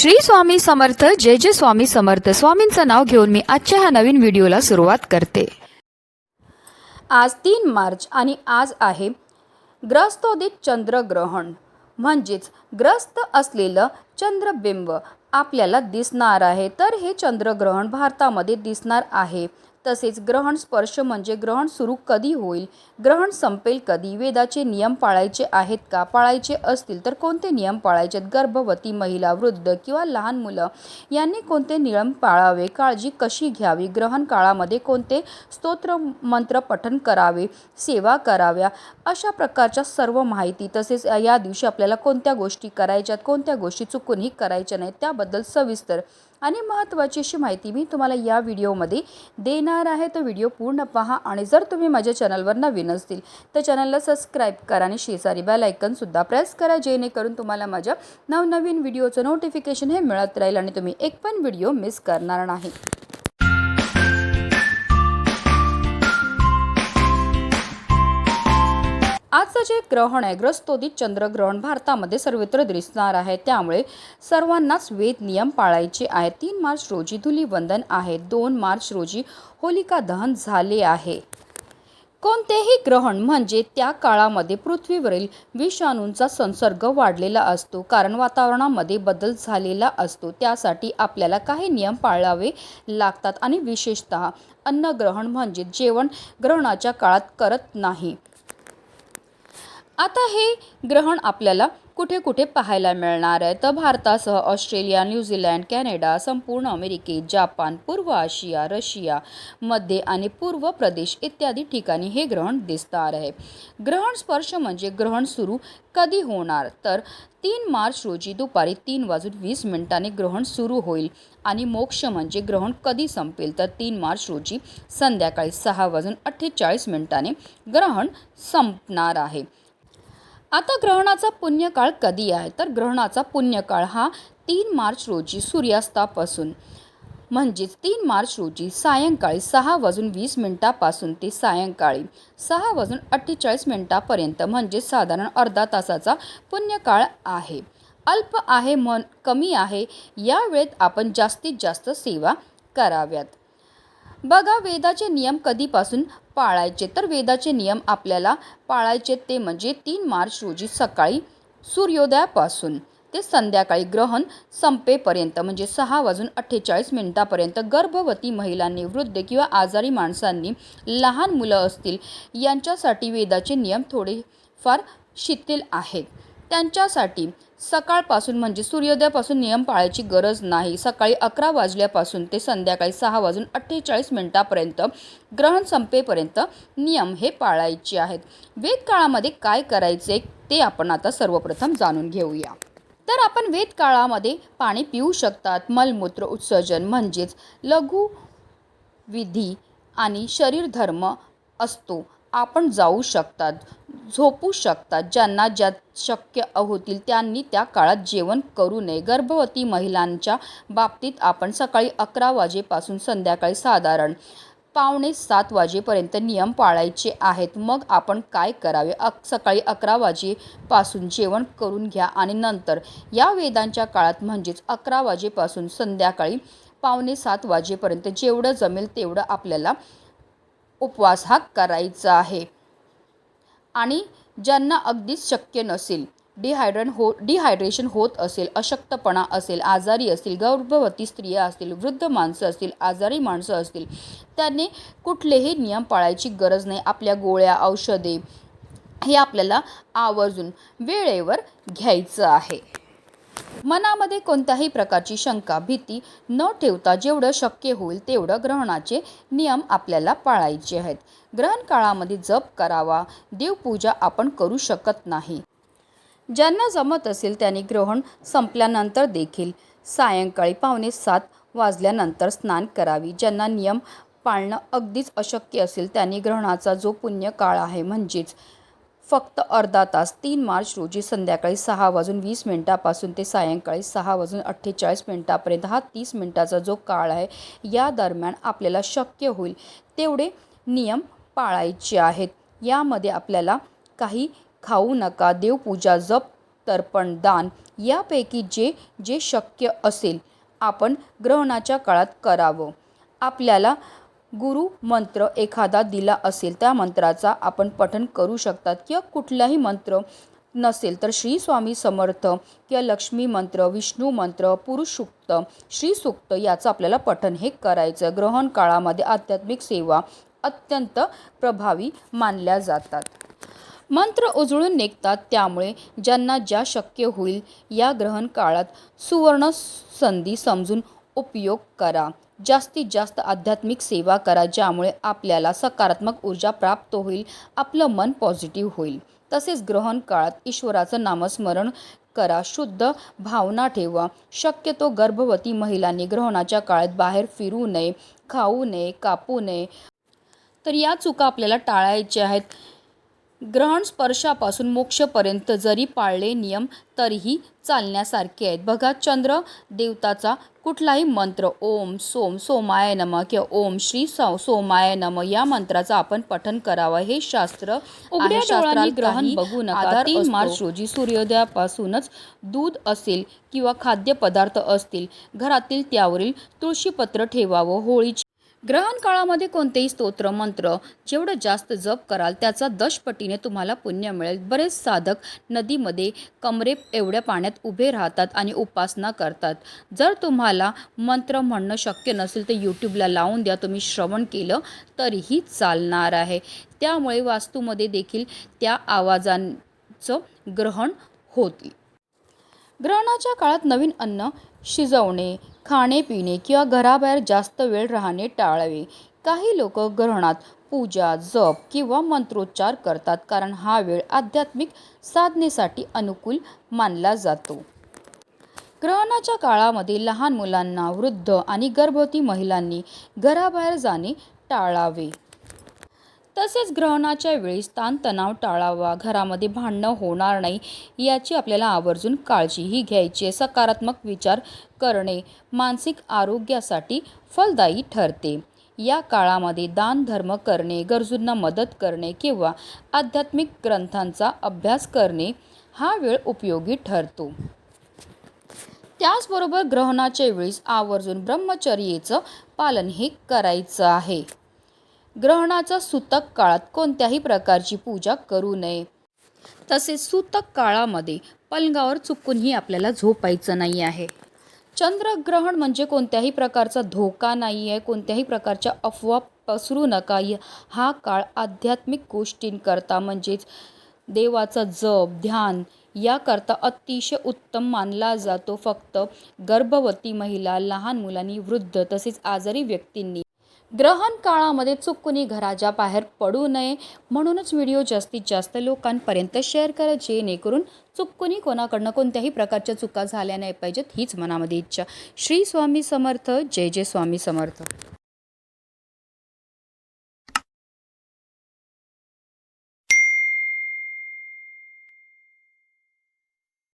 श्री स्वामी समर्थ. जय जय स्वामी समर्थ. स्वामींचं नाव घेऊन मी आजच्या ह्या नवीन व्हिडिओला सुरुवात करते. आज 3 मार्च आणि आज आहे ग्रस्तोदित चंद्रग्रहण. म्हणजेच ग्रस्त असलेलं चंद्रबिंब आपल्याला दिसणार आहे. तर हे चंद्रग्रहण भारतामध्ये दिसणार आहे. तसेच ग्रहण स्पर्श म्हणजे ग्रहण सुरू कधी होईल, ग्रहण संपेल कधी, वेदाचे नियम पाळायचे आहेत का, पाळायचे असतील तर कोणते नियम पाळायचे आहेत, गर्भवती महिला, वृद्ध किंवा लहान मुलं यांनी कोणते नियम पाळावे, काळजी कशी घ्यावी, ग्रहण काळामध्ये कोणते स्तोत्र मंत्र पठण करावे, सेवा कराव्या, अशा प्रकारच्या सर्व माहिती, तसेच या दिवशी आपल्याला कोणत्या गोष्टी करायच्यात, कोणत्या गोष्टी चुकूनही करायच्या नाहीत त्याबद्दल सविस्तर आणि महत्त्वाची अशी माहिती मी तुम्हाला या व्हिडिओमध्ये देणार आहे. तर व्हिडिओ पूर्ण पहा आणि जर तुम्ही माझ्या चॅनलवर नवीन असतील तर चॅनलला सबस्क्राईब करा आणि शेजारी बेल आयकॉनसुद्धा प्रेस करा, जेणेकरून तुम्हाला माझ्या नवनवीन व्हिडिओचं नोटिफिकेशन हे मिळत राहील आणि तुम्ही एक पण व्हिडिओ मिस करणार नाही. आजचं जे ग्रहण आहे, ग्रस्तोदित चंद्रग्रहण भारतामध्ये सर्वत्र दिसणार आहे. त्यामुळे सर्वांनाच वेद नियम पाळायचे आहेत. 3 मार्च रोजी धुलीवंदन आहे. 2 मार्च रोजी होलिका दहन झाले आहे. कोणतेही ग्रहण म्हणजे त्या काळामध्ये पृथ्वीवरील विषाणूंचा संसर्ग वाढलेला असतो, कारण वातावरणामध्ये बदल झालेला असतो. त्यासाठी आपल्याला काही नियम पाळावे लागतात आणि विशेषतः अन्नग्रहण म्हणजे जेवण ग्रहणाच्या काळात करत नाही. आता हे ग्रहण आपल्याला कुठे कुठे पाहायला मिळणार आहे, तर भारतासह ऑस्ट्रेलिया, न्यूझीलंड, कॅनडा, संपूर्ण अमेरिकेत, जापान, पूर्व आशिया, रशिया, मध्य आणि पूर्व प्रदेश इत्यादी ठिकाणी हे ग्रहण दिसणार आहे. ग्रहण स्पर्श म्हणजे ग्रहण सुरू कधी होणार, तर 3 मार्च रोजी दुपारी 3:20 ग्रहण सुरू होईल आणि मोक्ष म्हणजे ग्रहण कधी संपेल, तर 3 मार्च रोजी संध्याकाळी 6:48 ग्रहण संपणार आहे. आता ग्रहणाचा पुण्यकाळ कधी आहे, तर ग्रहणाचा पुण्यकाळ हा 3 मार्च रोजी सूर्यास्तापासून म्हणजेच 3 मार्च रोजी सायंकाळी 6:20 ते सायंकाळी 6:48 म्हणजे साधारण अर्धा तासाचा पुण्यकाळ आहे. अल्प आहे कमी आहे, या वेळेत आपण जास्तीत जास्त सेवा कराव्यात. बघा, वेदाचे नियम कधीपासून पाळायचे, तर वेदाचे नियम आपल्याला पाळायचे ते म्हणजे 3 मार्च रोजी सकाळी सूर्योदयापासून ते संध्याकाळी ग्रहण संपेपर्यंत म्हणजे 6:48 गर्भवती महिलांनी, वृद्ध किंवा आजारी माणसांनी, लहान मुलं असतील यांच्यासाठी वेदाचे नियम थोडेफार शिथिल आहेत. त्यांच्यासाठी सकाळपासून म्हणजे सूर्योदयापासून नियम पाळायची गरज नाही. सकाळी 11 वाजल्यापासून ते संध्याकाळी 6:48 ग्रहण संपेपर्यंत नियम हे पाळायचे आहेत. वेद काळामध्ये काय करायचे ते आपण आता सर्वप्रथम जाणून घेऊया. तर आपण वेद काळामध्ये पाणी पिऊ शकतात. मलमूत्र उत्सर्जन म्हणजेच लघु विधी आणि शरीर धर्म असतो. आपण जाऊ शकतात, झोपू शकतात. ज्यांना ज्यात शक्य होतील त्यांनी त्या काळात जेवण करू नये. गर्भवती महिलांच्या बाबतीत आपण सकाळी 11 वाजेपासून संध्याकाळी साधारण 6:45 वाजेपर्यंत नियम पाळायचे आहेत. मग आपण काय करावे, सकाळी 11 वाजेपासून जेवण करून घ्या आणि नंतर या वेदांच्या काळात म्हणजेच 11 वाजेपासून संध्याकाळी 6:45 वाजेपर्यंत जेवढं जमेल तेवढं आपल्याला उपवास हा करायचा आहे. आणि ज्यांना अगदीच शक्य नसेल, डिहायड्रेशन होत असेल, अशक्तपणा असेल, आजारी असतील, गर्भवती स्त्रिया असतील, वृद्ध माणसं असतील, आजारी माणसं असतील, त्यांनी कुठलेही नियम पाळायची गरज नाही. आपल्या गोळ्या, औषधे हे आपल्याला आवर्जून वेळेवर घ्यायचं आहे. मनामध्ये कोणत्याही प्रकारची शंका, भीती न ठेवता जेवढं शक्य होईल तेवढं ग्रहणाचे नियम आपल्याला पाळायचे आहेत. ग्रहण काळामध्ये जप करावा, देवपूजा आपण करू शकत नाही. ज्यांना जमत असेल त्यांनी ग्रहण संपल्यानंतर देखील सायंकाळी 6:45 वाजल्यानंतर स्नान करावी. ज्यांना नियम पाळणं अगदीच अशक्य असेल त्यांनी ग्रहणाचा जो पुण्य काळ आहे म्हणजेच फक्त अर्धा तास 3 मार्च रोजी संध्याकाळी 6:20 ते सायंकाळी 6:48 हा 30 मिनिटाचा जो काळ आहे, या दरम्यान आपल्याला शक्य होईल तेवढे नियम पाळायचे आहेत. यामध्ये आपल्याला काही खाऊ नका, देवपूजा, जप तर्पण, दान यापैकी जे जे शक्य असेल आपण ग्रहणाच्या काळात करावं. आपल्याला गुरु मंत्र एखादा दिला असेल त्या मंत्राचा आपण पठण करू शकतात किंवा कुठलाही मंत्र नसेल तर श्री स्वामी समर्थ किंवा लक्ष्मी मंत्र, विष्णू मंत्र, पुरुष सूक्त, श्री सूक्त याचं आपल्याला पठण हे करायचं. ग्रहण काळामध्ये आध्यात्मिक सेवा अत्यंत प्रभावी मानल्या जातात. मंत्र उजळून निघतात, त्यामुळे ज्यांना ज्या शक्य होईल या ग्रहण काळात सुवर्ण संधी समजून उपयोग करा. जास्तीत जास्त आध्यात्मिक सेवा करा, ज्यामुळे आपल्याला सकारात्मक ऊर्जा प्राप्त होईल, आपलं मन पॉझिटिव्ह होईल. तसेच ग्रहण काळात ईश्वराचं नामस्मरण करा, शुद्ध भावना ठेवा. शक्यतो गर्भवती महिलांनी ग्रहणाच्या काळात बाहेर फिरू नये, खाऊ नये, कापू नये. तर या चुका आपल्याला टाळायच्या आहेत. ग्रहण स्पर्शापासून मोक्षपर्यंत जरी पाळले नियम तरीही चालण्यासारखे आहेत. बघा, चंद्र देवताचा कुठलाही मंत्र ओम सोमाय नमः किंवा ओम श्री सोमाय नमः या मंत्राचा आपण पठण करावं. हे शास्त्र आहे. शास्त्राला ग्रहण बघू नका. 3 मार्च रोजी सूर्योदयापासूनच दूध असेल किंवा खाद्यपदार्थ असतील घरातील त्यावरील तुळशीपत्र ठेवावं. होळीची ग्रहण काळामध्ये कोणतेही स्तोत्र मंत्र जेवढं जास्त जप कराल त्याचा 10 पटीने तुम्हाला पुण्य मिळेल. बरेच साधक नदीमध्ये कमरे एवढ्या पाण्यात उभे राहतात आणि उपासना करतात. जर तुम्हाला मंत्र म्हणणं शक्य नसेल तर यूट्यूबला लावून द्या, तुम्ही श्रवण केलं तरीही चालणार आहे. त्यामुळे वास्तूमध्ये देखील त्या आवाजांचं ग्रहण होते. ग्रहणाच्या काळात नवीन अन्न शिजवणे, खाणे पिणे किंवा घराबाहेर जास्त वेळ राहणे टाळावे. काही लोक ग्रहणात पूजा, जप किंवा मंत्रोच्चार करतात, कारण हा वेळ आध्यात्मिक साधनेसाठी अनुकूल मानला जातो. ग्रहणाच्या काळामध्ये लहान मुलांना, वृद्ध आणि गर्भवती महिलांनी घराबाहेर जाणे टाळावे. तसेच ग्रहणाच्या वेळी ताणतणाव टाळावा. घरामध्ये भांडणं होणार नाही याची आपल्याला आवर्जून काळजीही घ्यायची आहे. सकारात्मक विचार करणे मानसिक आरोग्यासाठी फलदायी ठरते. या काळामध्ये दान धर्म करणे, गरजूंना मदत करणे किंवा आध्यात्मिक ग्रंथांचा अभ्यास करणे हा वेळ उपयोगी ठरतो. त्याचबरोबर ग्रहणाच्या वेळेस आवर्जून ब्रह्मचर्याचं पालन हे करायचं आहे. ग्रहणाच्या सूतक काळात कोणत्याही प्रकारची पूजा करू नये. तसेच सूतक काळामध्ये पलंगावर चुकूनही आपल्याला झोपायचं नाही आहे. चंद्रग्रहण म्हणजे कोणत्याही प्रकारचा धोका नाही आहे. कोणत्याही प्रकारच्या अफवा पसरू नका. हा काळ आध्यात्मिक गोष्टींकरता म्हणजेच देवाचा जप, ध्यान याकरता अतिशय उत्तम मानला जातो. फक्त गर्भवती महिला, लहान मुलांनी, वृद्ध तसेच आजारी व्यक्तींनी ग्रहण काळामध्ये चुकूनही घराच्या बाहेर पडू नये. म्हणूनच व्हिडिओ जास्तीत जास्त लोकांपर्यंत शेअर करा, जेणेकरून चुकूनही कोणाकडनं कोणत्याही प्रकारच्या चुका झाल्या नाही पाहिजेत, हीच मनामध्ये इच्छा. श्री स्वामी समर्थ. जय जय स्वामी समर्थ.